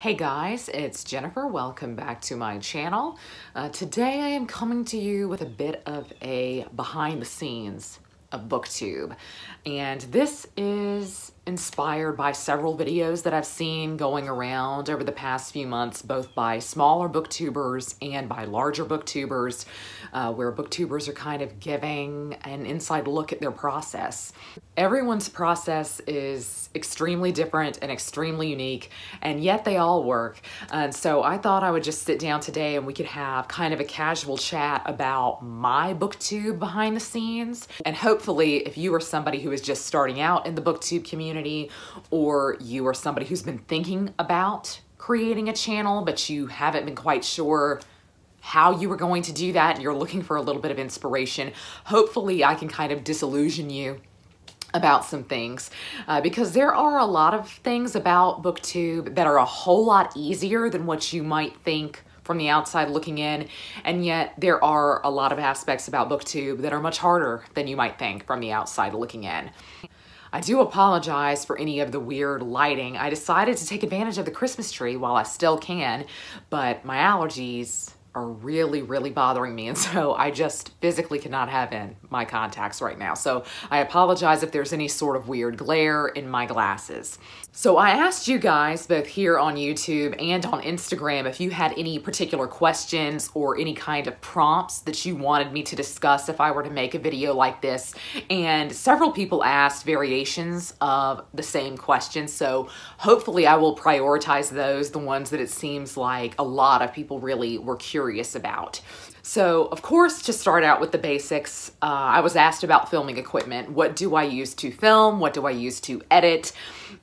Hey guys, it's Jennifer. Welcome back to my channel. Today I am coming to you with a bit of a behind the scenes of Booktube. And this is inspired by several videos that I've seen going around over the past few months, both by smaller booktubers and by larger booktubers, where booktubers are kind of giving an inside look at their process. Everyone's process is extremely different and extremely unique, and yet they all work. And so I thought I would just sit down today and we could have kind of a casual chat about my Booktube behind the scenes. And hopefully, if you are somebody who is just starting out in the Booktube community, or you are somebody who's been thinking about creating a channel, but you haven't been quite sure how you were going to do that and you're looking for a little bit of inspiration, hopefully I can kind of disillusion you about some things, because there are a lot of things about Booktube that are a whole lot easier than what you might think from the outside looking in, and yet there are a lot of aspects about Booktube that are much harder than you might think from the outside looking in. I do apologize for any of the weird lighting. I decided to take advantage of the Christmas tree while I still can, but my allergies are really bothering me, and so I just physically cannot have in my contacts right now. So I apologize if there's any sort of weird glare in my glasses. So I asked you guys both here on YouTube and on Instagram if you had any particular questions or any kind of prompts that you wanted me to discuss if I were to make a video like this, and several people asked variations of the same question, so hopefully I will prioritize those, the ones that it seems like a lot of people really were curious about. So, of course, to start out with the basics, I was asked about filming equipment. What do I use to film? What do I use to edit?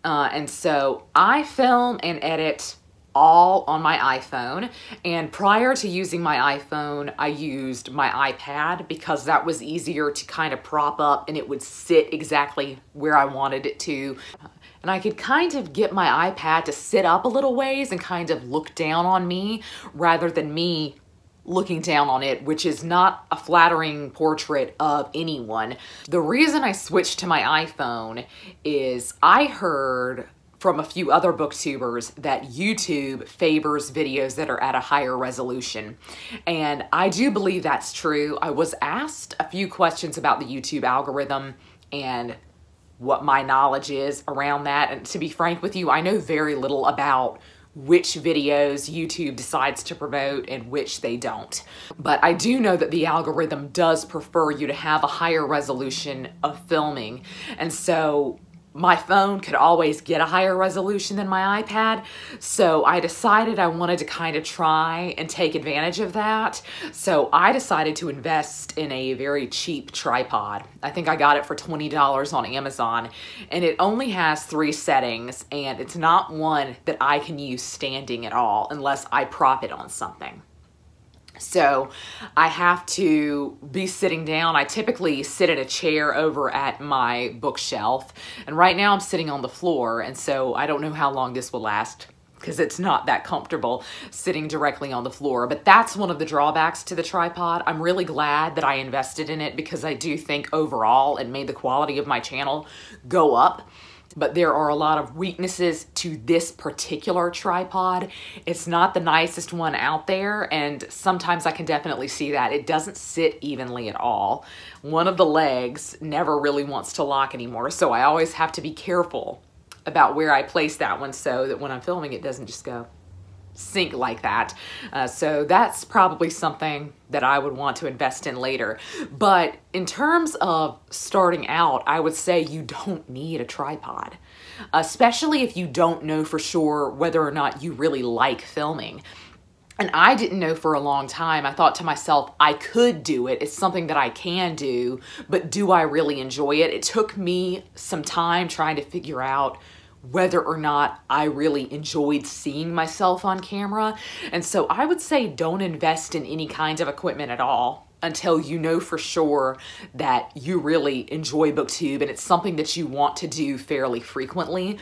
And so I film and edit all on my iPhone. And prior to using my iPhone, I used my iPad because that was easier to kind of prop up and it would sit exactly where I wanted it to. And I could kind of get my iPad to sit up a little ways and kind of look down on me rather than me looking down on it, which is not a flattering portrait of anyone. The reason I switched to my iPhone is I heard from a few other booktubers that YouTube favors videos that are at a higher resolution. And I do believe that's true. I was asked a few questions about the YouTube algorithm and what my knowledge is around that. And to be frank with you, I know very little about which videos YouTube decides to promote and which they don't. But I do know that the algorithm does prefer you to have a higher resolution of filming. And so my phone could always get a higher resolution than my iPad, so I decided I wanted to kind of try and take advantage of that. So I decided to invest in a very cheap tripod. I think I got it for $20 on Amazon, and it only has 3 settings, and it's not one that I can use standing at all unless I prop it on something. So I have to be sitting down. I typically sit in a chair over at my bookshelf, and right now I'm sitting on the floor, and so I don't know how long this will last because it's not that comfortable sitting directly on the floor. But that's one of the drawbacks to the tripod. I'm really glad that I invested in it because I do think overall it made the quality of my channel go up. But there are a lot of weaknesses to this particular tripod. It's not the nicest one out there, and sometimes I can definitely see that. It doesn't sit evenly at all. One of the legs never really wants to lock anymore, so I always have to be careful about where I place that one so that when I'm filming it doesn't just go sink like that. So that's probably something that I would want to invest in later. But in terms of starting out, I would say you don't need a tripod, especially if you don't know for sure whether or not you really like filming. And I didn't know for a long time. I thought to myself, I could do it. It's something that I can do, but do I really enjoy it? It took me some time trying to figure out whether or not I really enjoyed seeing myself on camera. And so I would say don't invest in any kind of equipment at all until you know for sure that you really enjoy Booktube and it's something that you want to do fairly frequently.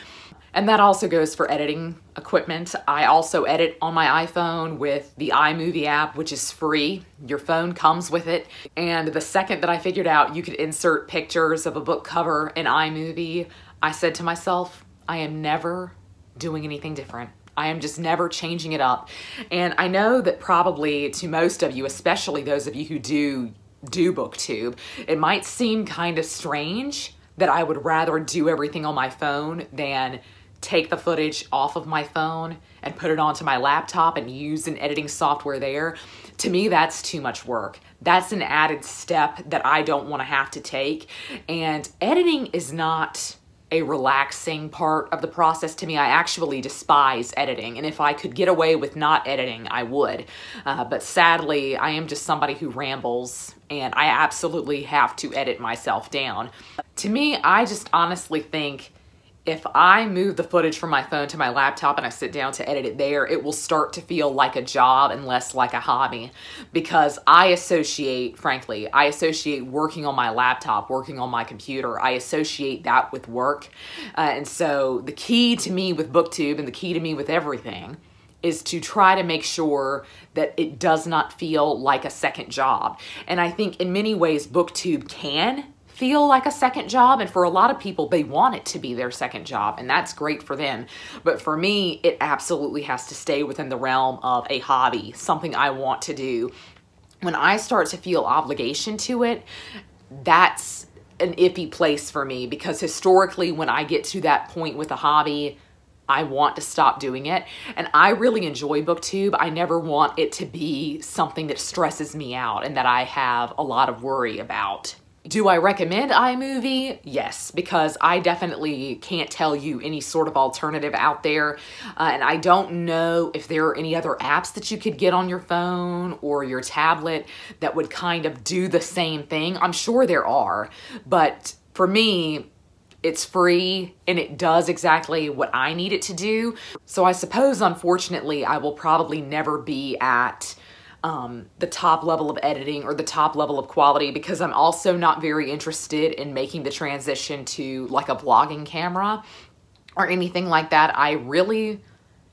And that also goes for editing equipment. I also edit on my iPhone with the iMovie app, which is free. Your phone comes with it. And the second that I figured out you could insert pictures of a book cover in iMovie, I said to myself, I am never doing anything different. I am just never changing it up. And I know that probably to most of you, especially those of you who do BookTube, it might seem kind of strange that I would rather do everything on my phone than take the footage off of my phone and put it onto my laptop and use an editing software there. To me, that's too much work. That's an added step that I don't want to have to take. And editing is not a relaxing part of the process to me. I actually despise editing, and if I could get away with not editing, I would. But sadly, I am just somebody who rambles, and I absolutely have to edit myself down. To me, I just honestly think if I move the footage from my phone to my laptop and I sit down to edit it there, it will start to feel like a job and less like a hobby, because I associate, frankly, I associate working on my laptop, working on my computer, I associate that with work. And so the key to me with BookTube and the key to me with everything is to try to make sure that it does not feel like a second job. And I think in many ways, BookTube can feel like a second job, and for a lot of people, they want it to be their second job, and that's great for them. But for me, it absolutely has to stay within the realm of a hobby, something I want to do. When I start to feel obligation to it, that's an iffy place for me, because historically, when I get to that point with a hobby, I want to stop doing it. And I really enjoy BookTube. I never want it to be something that stresses me out and that I have a lot of worry about. Do I recommend iMovie? Yes, because I definitely can't tell you any sort of alternative out there. And I don't know if there are any other apps that you could get on your phone or your tablet that would kind of do the same thing. I'm sure there are, but for me, it's free and it does exactly what I need it to do. So I suppose, unfortunately, I will probably never be at the top level of editing or the top level of quality, because I'm also not very interested in making the transition to like a vlogging camera or anything like that. I really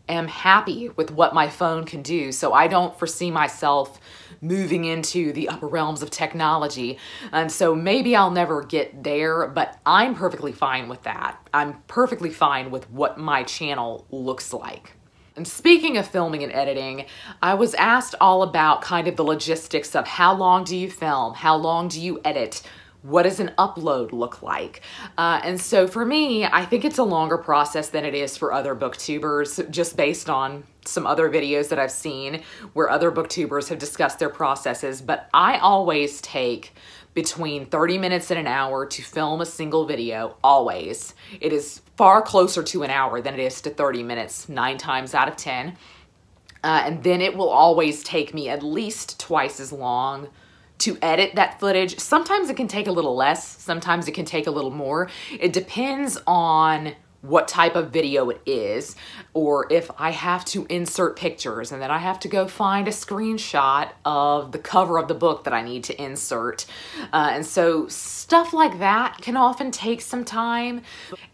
am happy with what my phone can do, so I don't foresee myself moving into the upper realms of technology. And so maybe I'll never get there, but I'm perfectly fine with that. I'm perfectly fine with what my channel looks like. And speaking of filming and editing, I was asked all about kind of the logistics of how long do you film? How long do you edit? What does an upload look like? And so for me, I think it's a longer process than it is for other booktubers, just based on some other videos that I've seen where other booktubers have discussed their processes. But I always take between 30 minutes and an hour to film a single video, always. It is far closer to an hour than it is to 30 minutes, 9 times out of 10. And then it will always take me at least twice as long to edit that footage. Sometimes it can take a little less, sometimes it can take a little more. It depends on what type of video it is, or if I have to insert pictures and then I have to go find a screenshot of the cover of the book that I need to insert. And so stuff like that can often take some time.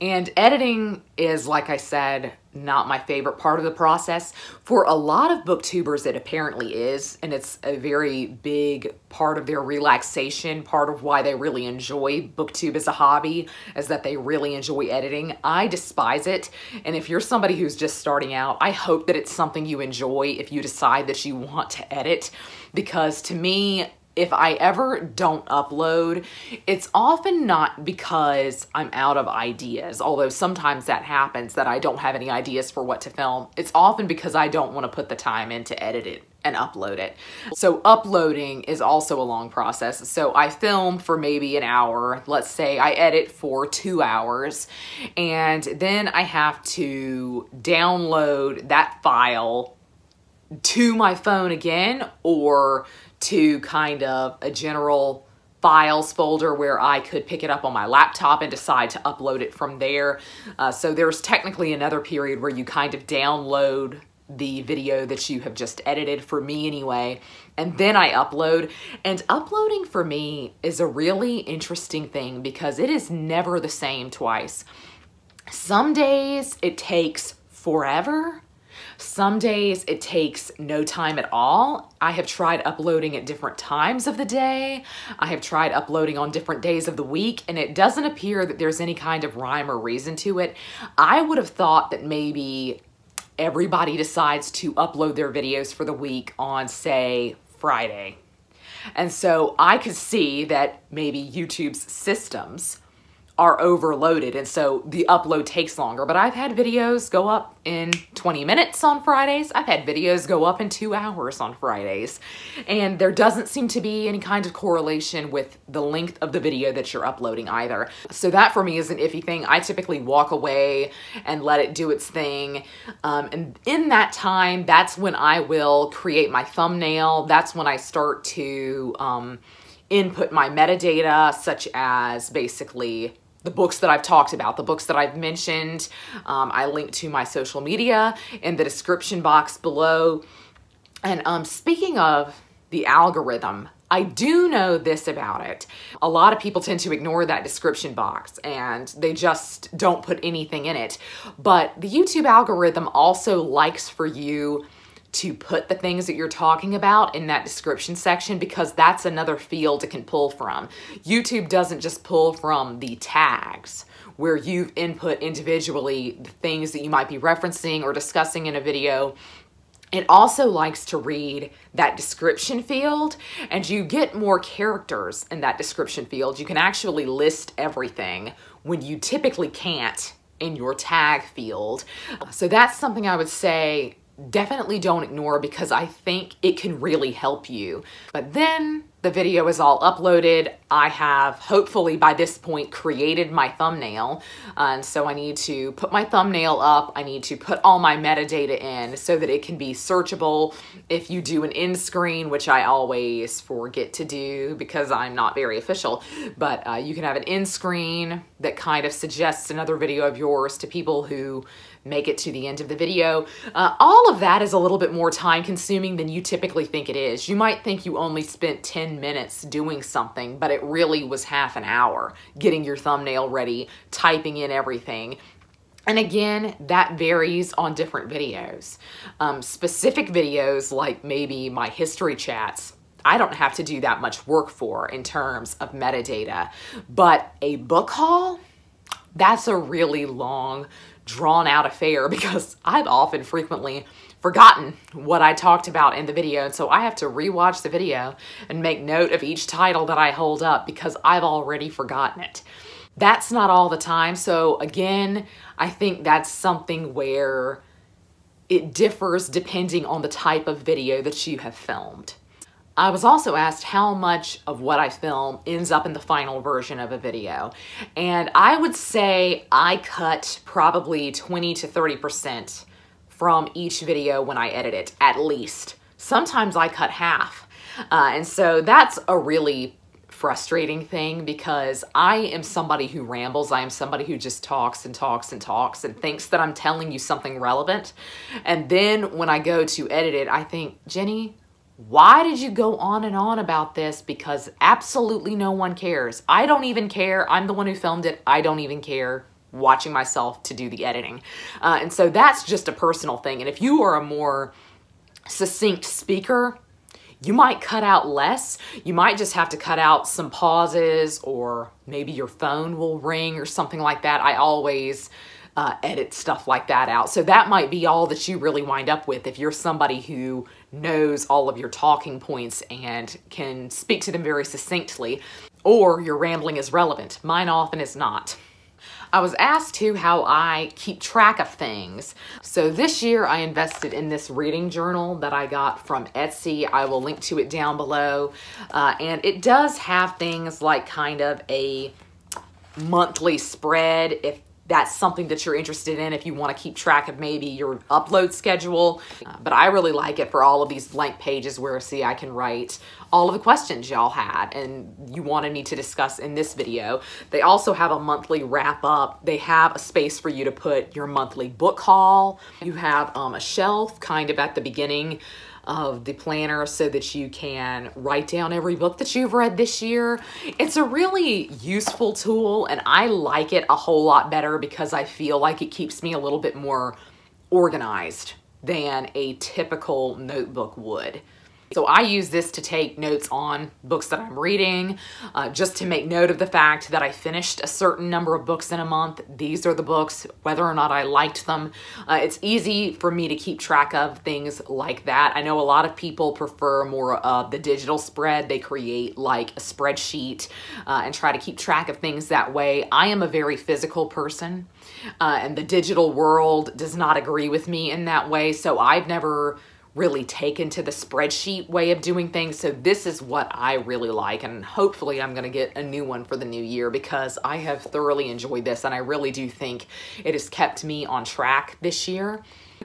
And editing is, like I said, not my favorite part of the process. For a lot of booktubers, it apparently is, and it's a very big part of their relaxation, part of why they really enjoy BookTube as a hobby, is that they really enjoy editing. I despise it, and if you're somebody who's just starting out, I hope that it's something you enjoy if you decide that you want to edit, because to me, if I ever don't upload, it's often not because I'm out of ideas, although sometimes that happens, that I don't have any ideas for what to film. It's often because I don't want to put the time in to edit it and upload it. So uploading is also a long process. So I film for maybe an hour, let's say I edit for 2 hours, and then I have to download that file to my phone again, or to kind of a general files folder where I could pick it up on my laptop and decide to upload it from there. So there's technically another period where you kind of download the video that you have just edited, for me anyway, and then I upload. And uploading for me is a really interesting thing because it is never the same twice. Some days it takes forever. Some days it takes no time at all. I have tried uploading at different times of the day. I have tried uploading on different days of the week, and it doesn't appear that there's any kind of rhyme or reason to it. I would have thought that maybe everybody decides to upload their videos for the week on, say, Friday. And so I could see that maybe YouTube's systems are overloaded, and so the upload takes longer. But I've had videos go up in 20 minutes on Fridays. I've had videos go up in 2 hours on Fridays. And there doesn't seem to be any kind of correlation with the length of the video that you're uploading either. So that for me is an iffy thing. I typically walk away and let it do its thing. And in that time, that's when I will create my thumbnail. That's when I start to input my metadata, such as basically the books that I've talked about, the books that I've mentioned. I link to my social media in the description box below. And speaking of the algorithm, I do know this about it. A lot of people tend to ignore that description box and they just don't put anything in it. But the YouTube algorithm also likes for you to put the things that you're talking about in that description section, because that's another field it can pull from. YouTube doesn't just pull from the tags where you've input individually the things that you might be referencing or discussing in a video. It also likes to read that description field, and you get more characters in that description field. You can actually list everything when you typically can't in your tag field. So that's something I would say definitely don't ignore, because I think it can really help you. But then the video is all uploaded. I have, hopefully by this point, created my thumbnail. And so I need to put my thumbnail up. I need to put all my metadata in so that it can be searchable. If you do an end screen, which I always forget to do because I'm not very official, but you can have an end screen that kind of suggests another video of yours to people who make it to the end of the video. All of that is a little bit more time consuming than you typically think it is. You might think you only spent 10 minutes doing something, but it really was half an hour getting your thumbnail ready, typing in everything. And again, that varies on different videos. Specific videos like maybe my history chats, I don't have to do that much work for in terms of metadata. But a book haul, that's a really long, drawn out affair, because I've often frequently forgotten what I talked about in the video. And so I have to rewatch the video and make note of each title that I hold up because I've already forgotten it. That's not all the time. So again, I think that's something where it differs depending on the type of video that you have filmed. I was also asked how much of what I film ends up in the final version of a video. And I would say I cut probably 20 to 30% from each video when I edit it, at least. Sometimes I cut half. And so that's a really frustrating thing, because I am somebody who rambles. I am somebody who just talks and talks and talks and thinks that I'm telling you something relevant. And then when I go to edit it, I think, Jenny, why did you go on and on about this? Because absolutely no one cares. I don't even care. I'm the one who filmed it. I don't even care watching myself to do the editing. And so that's just a personal thing. And if you are a more succinct speaker, you might cut out less. You might just have to cut out some pauses, or maybe your phone will ring or something like that. I always edit stuff like that out. So that might be all that you really wind up with if you're somebody who knows all of your talking points and can speak to them very succinctly, or your rambling is relevant. Mine often is not. I was asked too how I keep track of things. So this year I invested in this reading journal that I got from Etsy. I will link to it down below. And it does have things like kind of a monthly spread, if that's something that you're interested in, if you want to keep track of maybe your upload schedule. But I really like it for all of these blank pages where, see, I can write all of the questions y'all had and you wanted me to discuss in this video. They also have a monthly wrap up. They have a space for you to put your monthly book haul. You have a shelf kind of at the beginning of the planner so that you can write down every book that you've read this year. It's a really useful tool, and I like it a whole lot better because I feel like it keeps me a little bit more organized than a typical notebook would. So I use this to take notes on books that I'm reading, just to make note of the fact that I finished a certain number of books in a month. These are the books, whether or not I liked them. It's easy for me to keep track of things like that. I know a lot of people prefer more of the digital spread. They create like a spreadsheet and try to keep track of things that way. I am a very physical person, and the digital world does not agree with me in that way, so I've never really taken to the spreadsheet way of doing things. So this is what I really like, and hopefully I'm gonna get a new one for the new year because I have thoroughly enjoyed this and I really do think it has kept me on track this year.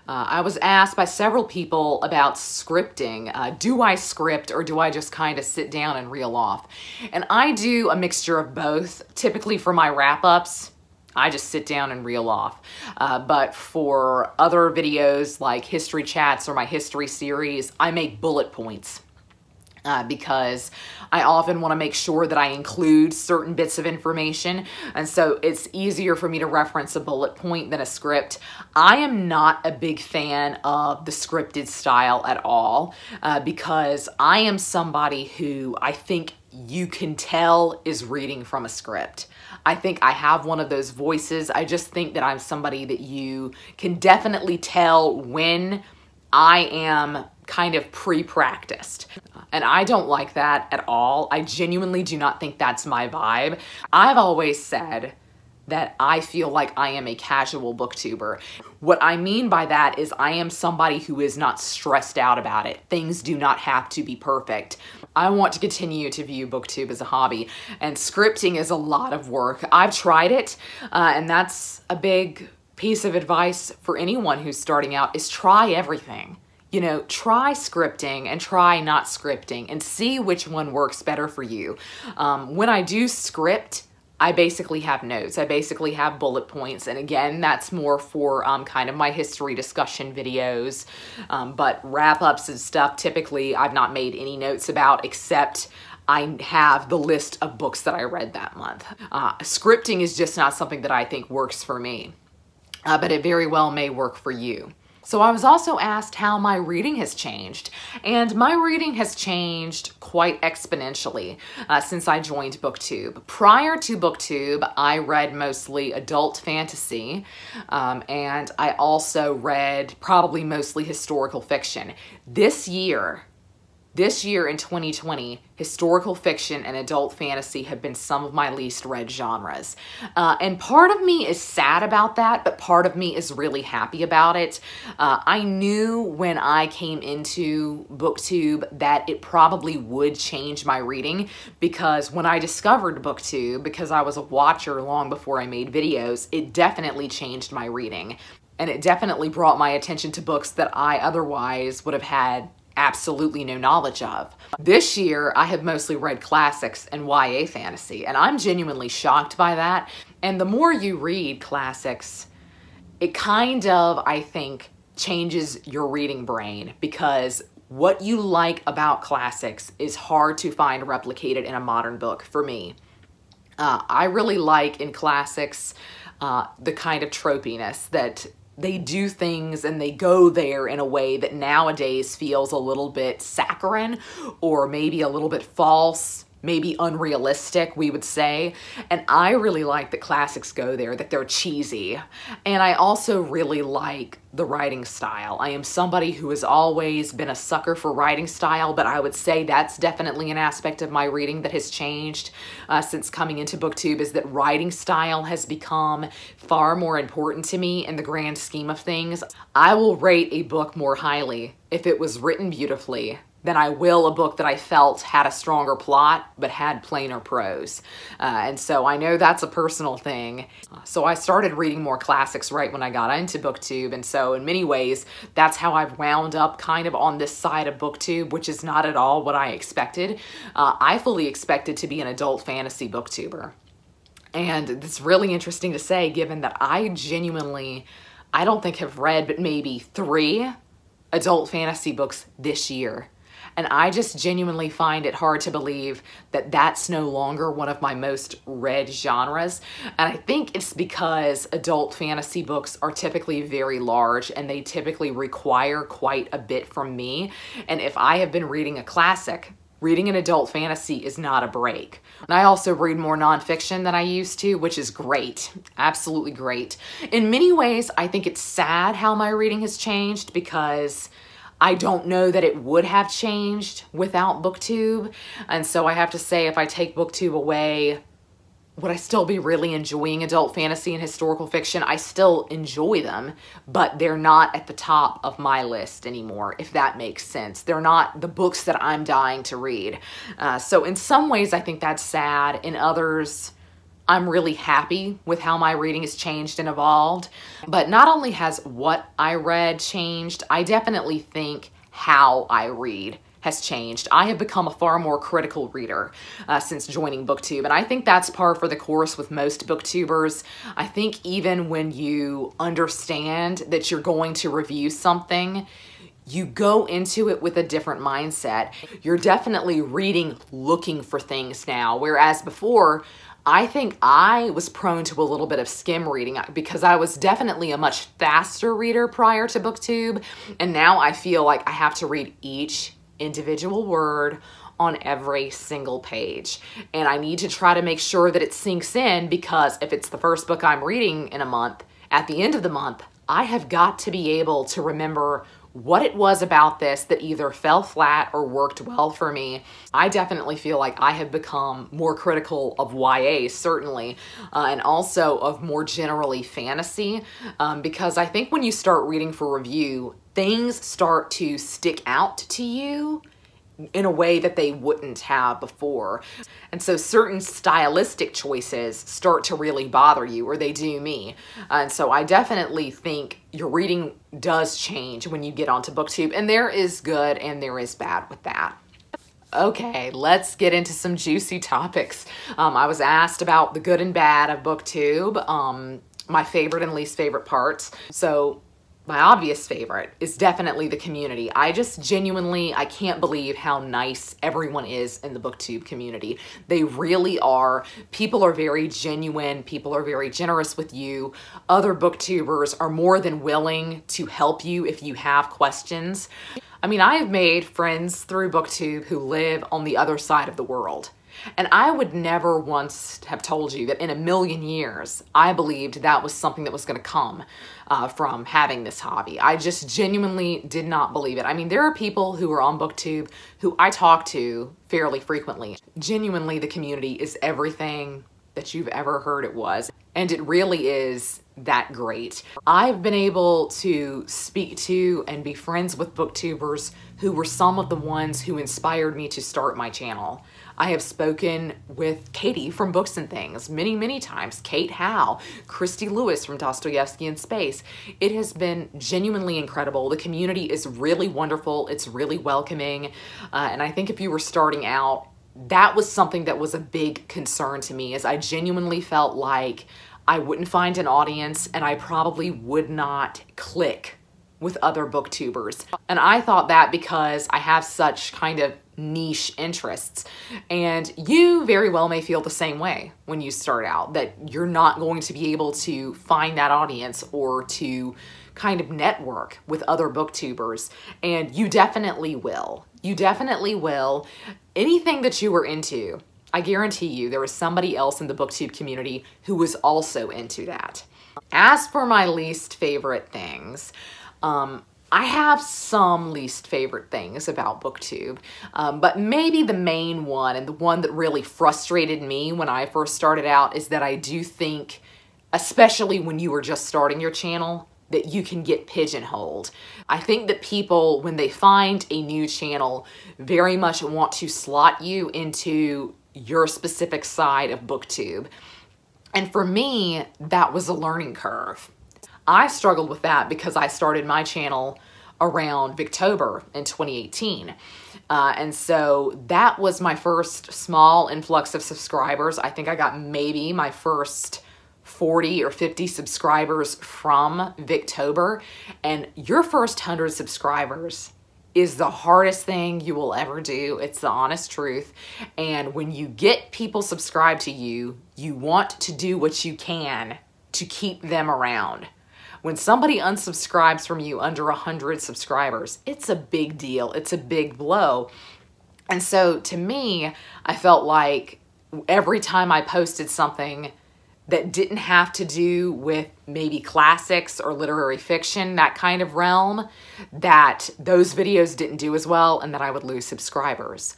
I was asked by several people about scripting. Do I script or do I just kind of sit down and reel off? And I do a mixture of both. Typically for my wrap-ups, I just sit down and reel off. But for other videos like history chats or my history series, I make bullet points because I often want to make sure that I include certain bits of information. And so it's easier for me to reference a bullet point than a script. I am not a big fan of the scripted style at all because I am somebody who I think you can tell is reading from a script. I think I have one of those voices. I just think that I'm somebody that you can definitely tell when I am kind of pre-practiced. And I don't like that at all. I genuinely do not think that's my vibe. I've always said that I feel like I am a casual booktuber. What I mean by that is I am somebody who is not stressed out about it. Things do not have to be perfect. I want to continue to view booktube as a hobby, and scripting is a lot of work. I've tried it, and that's a big piece of advice for anyone who's starting out is try everything. You know, try scripting and try not scripting and see which one works better for you. When I do script, I basically have notes. I basically have bullet points. And again, that's more for kind of my history discussion videos. But wrap-ups and stuff, typically I've not made any notes about except I have the list of books that I read that month. Scripting is just not something that I think works for me, but it very well may work for you. So I was also asked how my reading has changed, and my reading has changed quite exponentially since I joined Booktube. Prior to Booktube, I read mostly adult fantasy, and I also read probably mostly historical fiction. This year in 2020, historical fiction and adult fantasy have been some of my least read genres. And part of me is sad about that, but part of me is really happy about it. I knew when I came into Booktube that it probably would change my reading, because when I discovered Booktube, because I was a watcher long before I made videos, it definitely changed my reading. And it definitely brought my attention to books that I otherwise would have had absolutely no knowledge of. This year, I have mostly read classics and YA fantasy, and I'm genuinely shocked by that. And the more you read classics, it kind of, I think, changes your reading brain, because what you like about classics is hard to find replicated in a modern book for me. I really like in classics the kind of tropiness that they do things and they go there in a way that nowadays feels a little bit saccharine or maybe a little bit false, maybe unrealistic, we would say. And I really like that classics go there, that they're cheesy. And I also really like the writing style. I am somebody who has always been a sucker for writing style, but I would say that's definitely an aspect of my reading that has changed since coming into Booktube, is that writing style has become far more important to me in the grand scheme of things. I will rate a book more highly if it was written beautifully than I will a book that I felt had a stronger plot but had plainer prose. And so I know that's a personal thing. So I started reading more classics right when I got into Booktube, and so in many ways that's how I've wound up kind of on this side of Booktube, which is not at all what I expected. I fully expected to be an adult fantasy booktuber. And it's really interesting to say, given that I genuinely, I don't think have read but maybe 3 adult fantasy books this year. And I just genuinely find it hard to believe that that's no longer one of my most read genres. And I think it's because adult fantasy books are typically very large and they typically require quite a bit from me. And if I have been reading a classic, reading an adult fantasy is not a break. And I also read more nonfiction than I used to, which is great. Absolutely great. In many ways, I think it's sad how my reading has changed because I don't know that it would have changed without Booktube. And so I have to say, if I take Booktube away, would I still be really enjoying adult fantasy and historical fiction? I still enjoy them, but they're not at the top of my list anymore, if that makes sense. They're not the books that I'm dying to read. So in some ways, I think that's sad. In others, I'm really happy with how my reading has changed and evolved. But not only has what I read changed, I definitely think how I read has changed. I have become a far more critical reader since joining Booktube, and I think that's par for the course with most Booktubers. I think even when you understand that you're going to review something, you go into it with a different mindset. You're definitely reading looking for things now, whereas before, I think I was prone to a little bit of skim reading because I was definitely a much faster reader prior to Booktube, and now I feel like I have to read each individual word on every single page. And I need to try to make sure that it sinks in, because if it's the first book I'm reading in a month, at the end of the month, I have got to be able to remember what it was about this that either fell flat or worked well for me. I definitely feel like I have become more critical of YA, certainly, and also of more generally fantasy, because I think when you start reading for review, things start to stick out to you in a way that they wouldn't have before. And so certain stylistic choices start to really bother you, or they do me. And so I definitely think your reading does change when you get onto Booktube, and there is good and there is bad with that. Okay, let's get into some juicy topics. I was asked about the good and bad of Booktube, my favorite and least favorite parts. So my obvious favorite is definitely the community. I just genuinely, I can't believe how nice everyone is in the Booktube community. They really are. People are very genuine. People are very generous with you. Other Booktubers are more than willing to help you if you have questions. I mean, I have made friends through Booktube who live on the other side of the world. And I would never once have told you that in a million years, I believed that was something that was going to come from having this hobby. I just genuinely did not believe it. I mean, there are people who are on Booktube who I talk to fairly frequently. Genuinely, the community is everything that you've ever heard it was. And it really is that great. I've been able to speak to and be friends with Booktubers who were some of the ones who inspired me to start my channel. I have spoken with Katie from Books and Things many, many times, Kate Howe, Christy Lewis from Dostoevsky in Space. It has been genuinely incredible. The community is really wonderful. It's really welcoming. And I think if you were starting out, that was something that was a big concern to me, as I genuinely felt like I wouldn't find an audience and I probably would not click with other Booktubers. And I thought that because I have such kind of niche interests. And you very well may feel the same way when you start out, that you're not going to be able to find that audience or to kind of network with other Booktubers. And you definitely will. You definitely will. Anything that you were into, I guarantee you there was somebody else in the Booktube community who was also into that. As for my least favorite things, I have some least favorite things about Booktube, but maybe the main one, and the one that really frustrated me when I first started out, is that I do think, especially when you were just starting your channel, that you can get pigeonholed. I think that people, when they find a new channel, very much want to slot you into your specific side of Booktube. And for me, that was a learning curve. I struggled with that because I started my channel around Victober in 2018. And so that was my first small influx of subscribers. I think I got maybe my first 40 or 50 subscribers from Victober. And your first 100 subscribers is the hardest thing you will ever do. It's the honest truth. And when you get people subscribed to you, you want to do what you can to keep them around. When somebody unsubscribes from you under 100 subscribers, it's a big deal. It's a big blow. And so to me, I felt like every time I posted something that didn't have to do with maybe classics or literary fiction, that kind of realm, that those videos didn't do as well and that I would lose subscribers.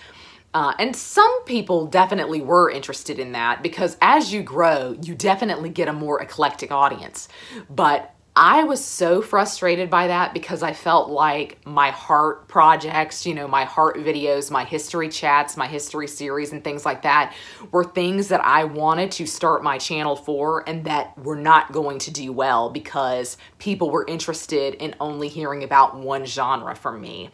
And some people definitely were interested in that because as you grow, you definitely get a more eclectic audience. But I was so frustrated by that because I felt like my heart projects, you know, my heart videos, my history chats, my history series and things like that were things that I wanted to start my channel for and that were not going to do well because people were interested in only hearing about one genre from me.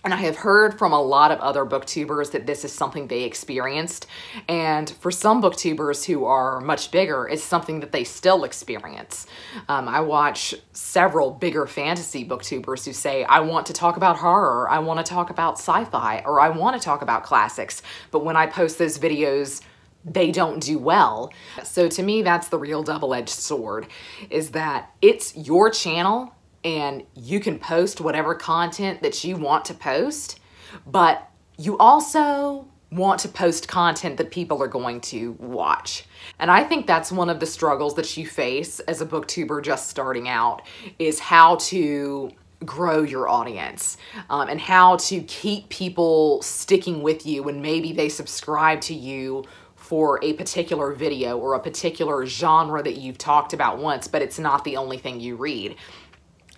And I have heard from a lot of other booktubers that this is something they experienced. And for some booktubers who are much bigger, it's something that they still experience. I watch several bigger fantasy booktubers who say, I want to talk about horror, I want to talk about sci-fi, or I want to talk about classics. But when I post those videos, they don't do well. So to me, that's the real double-edged sword, is that it's your channel and you can post whatever content that you want to post, but you also want to post content that people are going to watch. And I think that's one of the struggles that you face as a booktuber just starting out, is how to grow your audience and how to keep people sticking with you when maybe they subscribe to you for a particular video or a particular genre that you've talked about once, but it's not the only thing you read.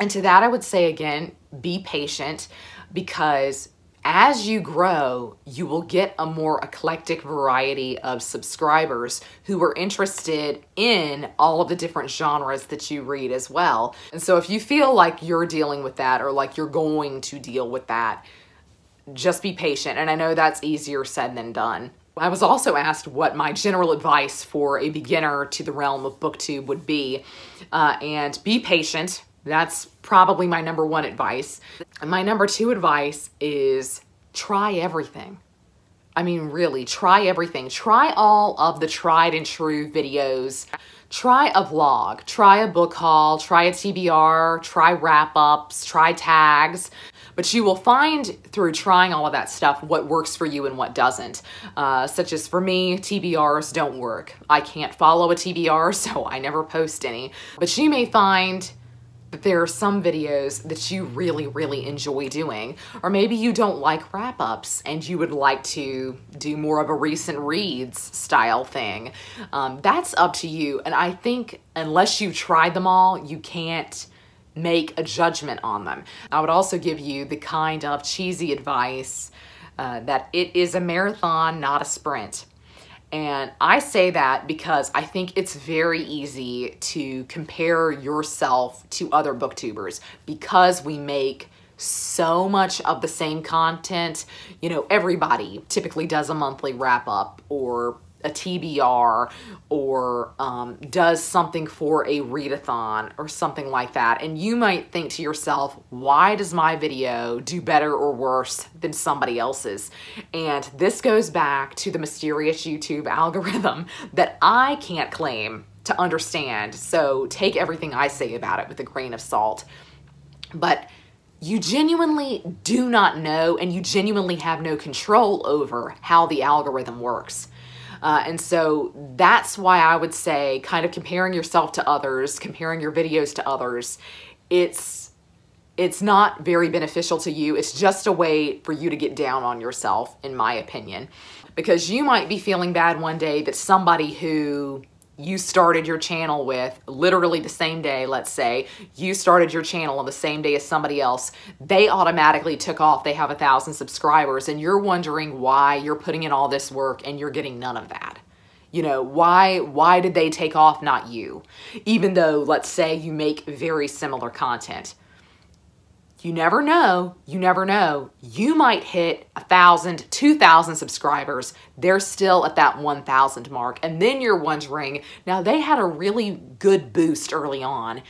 And to that, I would say again, be patient, because as you grow, you will get a more eclectic variety of subscribers who are interested in all of the different genres that you read as well. And so if you feel like you're dealing with that or like you're going to deal with that, just be patient. And I know that's easier said than done. I was also asked what my general advice for a beginner to the realm of booktube would be, and be patient. That's probably my number one advice. And my number two advice is try everything. I mean, really, try everything. Try all of the tried and true videos. Try a vlog, try a book haul, try a TBR, try wrap-ups, try tags. But you will find through trying all of that stuff what works for you and what doesn't. Such as for me, TBRs don't work. I can't follow a TBR, so I never post any. But you may find that there are some videos that you really, really enjoy doing. Or maybe you don't like wrap-ups and you would like to do more of a recent reads style thing. That's up to you. And I think unless you've tried them all, you can't make a judgment on them. I would also give you the kind of cheesy advice that it is a marathon, not a sprint. And I say that because I think it's very easy to compare yourself to other booktubers because we make so much of the same content. You know, everybody typically does a monthly wrap up or a TBR or does something for a readathon or something like that. And you might think to yourself, why does my video do better or worse than somebody else's? And this goes back to the mysterious YouTube algorithm that I can't claim to understand. So take everything I say about it with a grain of salt. But you genuinely do not know, and you genuinely have no control over how the algorithm works. And so that's why I would say kind of comparing yourself to others, comparing your videos to others, it's not very beneficial to you. It's just a way for you to get down on yourself, in my opinion, because you might be feeling bad one day that somebody who you started your channel with literally the same day, let's say, you started your channel on the same day as somebody else, they automatically took off, they have 1,000 subscribers, and you're wondering why you're putting in all this work and you're getting none of that. You know, why did they take off, not you? Even though, let's say, you make very similar content. You never know. You never know. You might hit 1,000, 2,000 subscribers. They're still at that 1,000 mark. And then you're wondering, now they had a really good boost early on.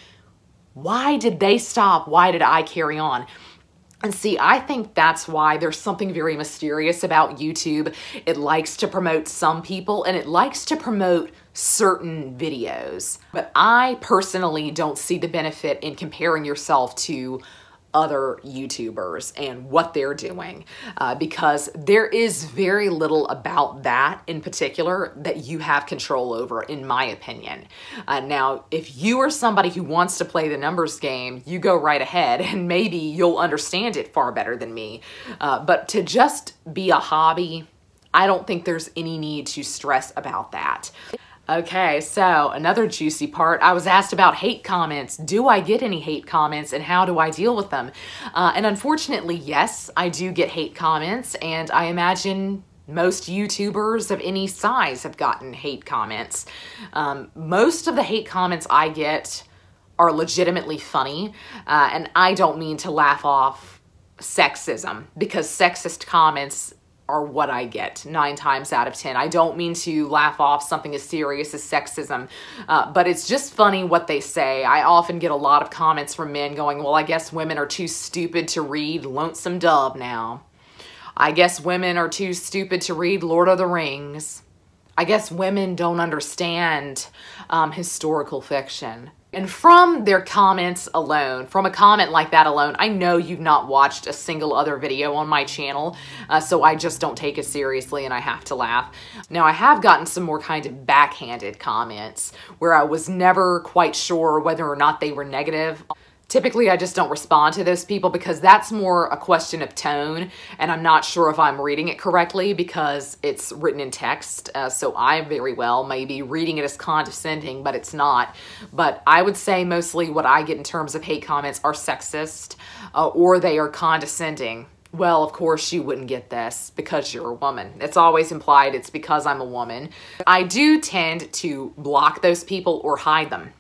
Why did they stop? Why did I carry on? And see, I think that's why there's something very mysterious about YouTube. It likes to promote some people and it likes to promote certain videos. But I personally don't see the benefit in comparing yourself to other YouTubers and what they're doing because there is very little about that in particular that you have control over, in my opinion. Now, if you are somebody who wants to play the numbers game, you go right ahead and maybe you'll understand it far better than me. But to just be a hobby, I don't think there's any need to stress about that. Okay, so another juicy part, I was asked about hate comments. Do I get any hate comments and how do I deal with them? And unfortunately, yes, I do get hate comments, and I imagine most YouTubers of any size have gotten hate comments. Most of the hate comments I get are legitimately funny, and I don't mean to laugh off sexism, because sexist comments are what I get 9 times out of 10. I don't mean to laugh off something as serious as sexism, but it's just funny what they say. I often get a lot of comments from men going, well, I guess women are too stupid to read Lonesome Dove now. I guess women are too stupid to read Lord of the Rings. I guess women don't understand historical fiction. And from their comments alone, from a comment like that alone, I know you've not watched a single other video on my channel, so I just don't take it seriously and I have to laugh. Now, I have gotten some more kind of backhanded comments where I was never quite sure whether or not they were negative. Typically, I just don't respond to those people because that's more a question of tone, and I'm not sure if I'm reading it correctly because it's written in text, so I very well may be reading it as condescending, but it's not. But I would say mostly what I get in terms of hate comments are sexist, or they are condescending. Well, of course you wouldn't get this because you're a woman. It's always implied it's because I'm a woman. I do tend to block those people or hide them.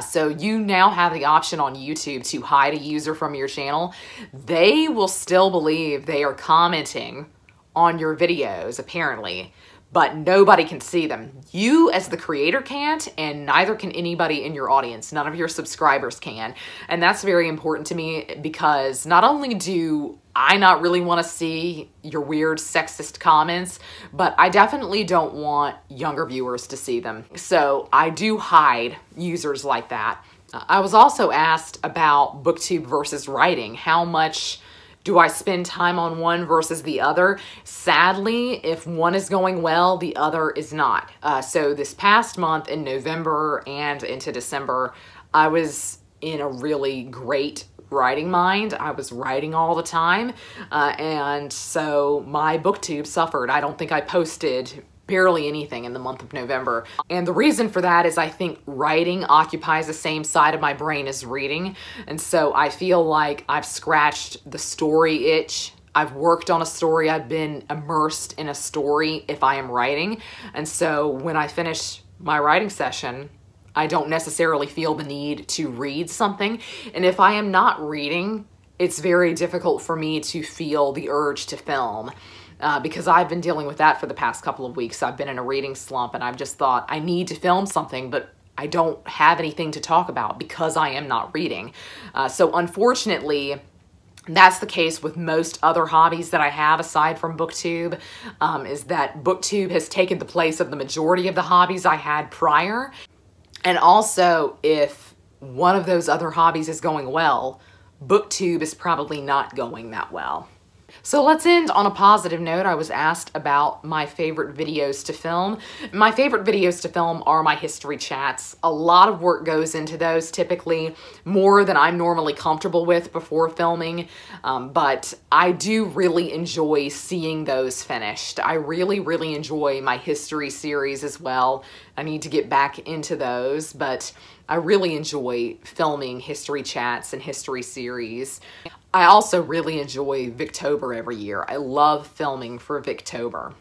So you now have the option on YouTube to hide a user from your channel. They will still believe they are commenting on your videos, apparently, but nobody can see them. You as the creator can't, and neither can anybody in your audience. None of your subscribers can. And that's very important to me because not only do I not really want to see your weird sexist comments, but I definitely don't want younger viewers to see them. So I do hide users like that. I was also asked about Booktube versus writing. How much do I spend time on one versus the other? Sadly, if one is going well, the other is not. So this past month in November and into December, I was in a really great writing mind. I was writing all the time, and so my Booktube suffered. I don't think I posted barely anything in the month of November. And the reason for that is I think writing occupies the same side of my brain as reading, and so I feel like I've scratched the story itch. I've worked on a story. I've been immersed in a story if I am writing, and so when I finish my writing session, I don't necessarily feel the need to read something. And if I am not reading, it's very difficult for me to feel the urge to film because I've been dealing with that for the past couple of weeks. I've been in a reading slump and I've just thought I need to film something, but I don't have anything to talk about because I am not reading. So unfortunately, that's the case with most other hobbies that I have aside from Booktube, is that Booktube has taken the place of the majority of the hobbies I had prior. And also, if one of those other hobbies is going well, Booktube is probably not going that well. So let's end on a positive note. I was asked about my favorite videos to film. My favorite videos to film are my history chats. A lot of work goes into those, typically more than I'm normally comfortable with before filming, but I do really enjoy seeing those finished. I really enjoy my history series as well. I need to get back into those, but I really enjoy filming history chats and history series. I also really enjoy Booktober every year. I love filming for Booktober.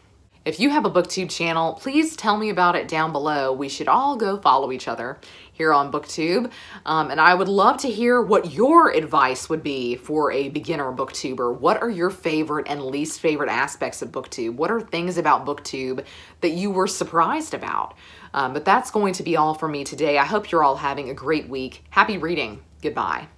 If you have a Booktube channel, please tell me about it down below. We should all go follow each other here on Booktube. And I would love to hear what your advice would be for a beginner Booktuber. What are your favorite and least favorite aspects of Booktube? What are things about Booktube that you were surprised about? But that's going to be all for me today. I hope you're all having a great week. Happy reading. Goodbye.